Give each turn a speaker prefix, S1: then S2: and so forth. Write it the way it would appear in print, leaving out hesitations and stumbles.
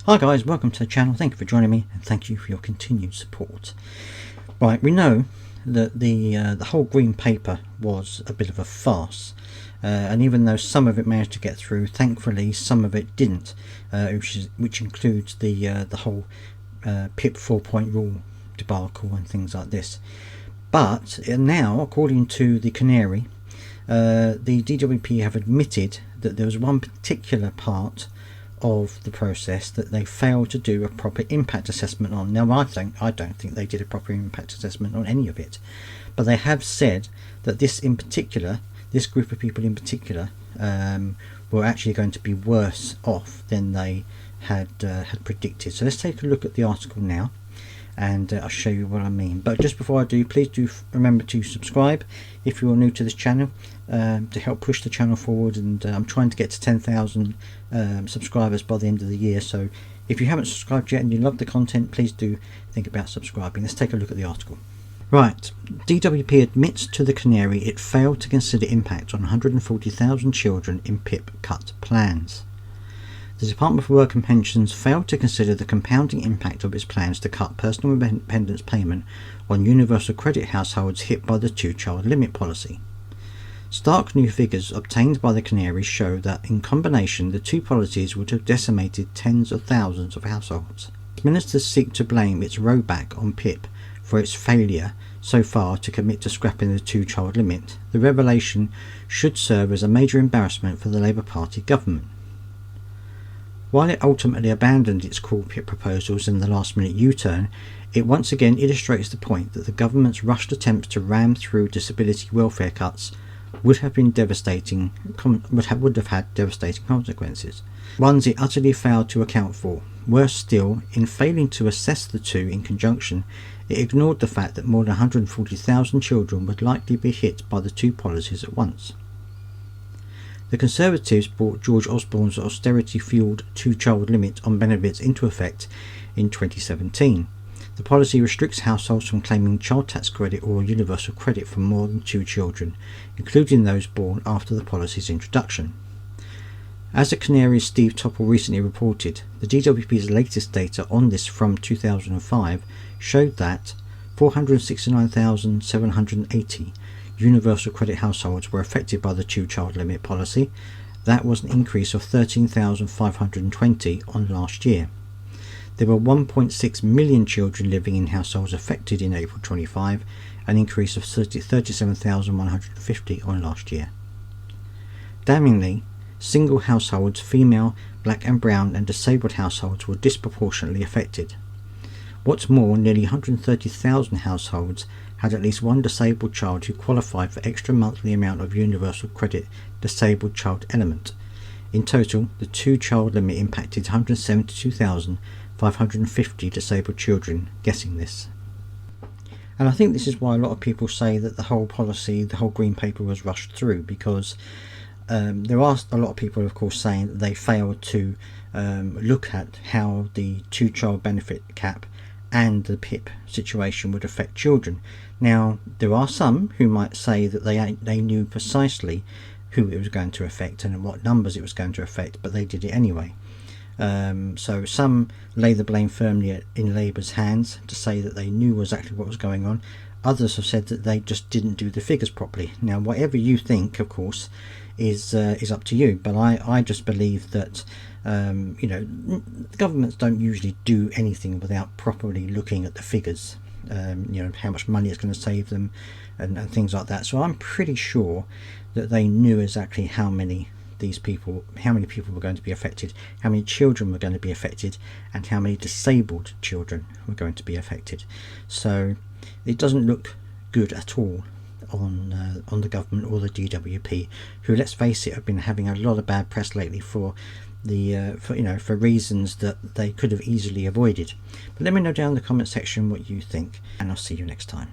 S1: Hi guys, welcome to the channel. Thank you for joining me and thank you for your continued support. Right, we know that the whole green paper was a bit of a farce, and even though some of it managed to get through, thankfully some of it didn't, which includes the whole PIP 4-point rule debacle and things like this. But now, according to the Canary, the DWP have admitted that there was one particular part of the process that they failed to do a proper impact assessment on. Now I don't think they did a proper impact assessment on any of it, but they have said that this group of people in particular were actually going to be worse off than they had predicted. So let's take a look at the article now and I'll show you what I mean. But just before I do, please do remember to subscribe if you're new to this channel, to help push the channel forward, and I'm trying to get to 10,000 subscribers by the end of the year. So if you haven't subscribed yet and you love the content, please do think about subscribing. Let's take a look at the article. Right, DWP admits to the Canary it failed to consider impact on 140,000 children in PIP cut plans. The Department for Work and Pensions failed to consider the compounding impact of its plans to cut personal independence payment on universal credit households hit by the two-child limit policy. Stark new figures obtained by the Canary show that in combination the two policies would have decimated tens of thousands of households. Ministers seek to blame its rollback on PIP for its failure so far to commit to scrapping the two-child limit. The revelation should serve as a major embarrassment for the Labour Party government. While it ultimately abandoned its core PIP proposals in the last-minute U-turn, it once again illustrates the point that the government's rushed attempts to ram through disability welfare cuts would have had devastating consequences, ones it utterly failed to account for. Worse still, in failing to assess the two in conjunction, it ignored the fact that more than 140,000 children would likely be hit by the two policies at once. The Conservatives brought George Osborne's austerity-fueled two-child limit on benefits into effect in 2017. The policy restricts households from claiming child tax credit or universal credit for more than 2 children, including those born after the policy's introduction. As the Canary's Steve Topple recently reported, the DWP's latest data on this from 2005 showed that 469,780 universal credit households were affected by the two-child limit policy. That was an increase of 13,520 on last year. There were 1.6 million children living in households affected in April 25, an increase of 37,150 on last year. Damningly, single households, female, black and brown and disabled households were disproportionately affected. What's more, nearly 130,000 households had at least one disabled child who qualified for extra monthly amount of universal credit disabled child element. In total, the two-child limit impacted 172,550 disabled children getting this. And I think this is why a lot of people say that the whole policy, the whole green paper was rushed through, because there are a lot of people, of course, saying that they failed to look at how the two-child benefit cap and the PIP situation would affect children. Now, there are some who might say that they knew precisely who it was going to affect and what numbers it was going to affect, but they did it anyway. So some lay the blame firmly in Labour's hands to say that they knew exactly what was going on. Others have said that they just didn't do the figures properly. Now, whatever you think, of course, is up to you, but I just believe that governments don't usually do anything without properly looking at the figures, how much money it's going to save them and things like that. So I'm pretty sure that they knew exactly how many people were going to be affected, how many children were going to be affected, and how many disabled children were going to be affected. So it doesn't look good at all on the government or the DWP, who, let's face it, have been having a lot of bad press lately for reasons that they could have easily avoided. But let me know down in the comment section what you think, and I'll see you next time.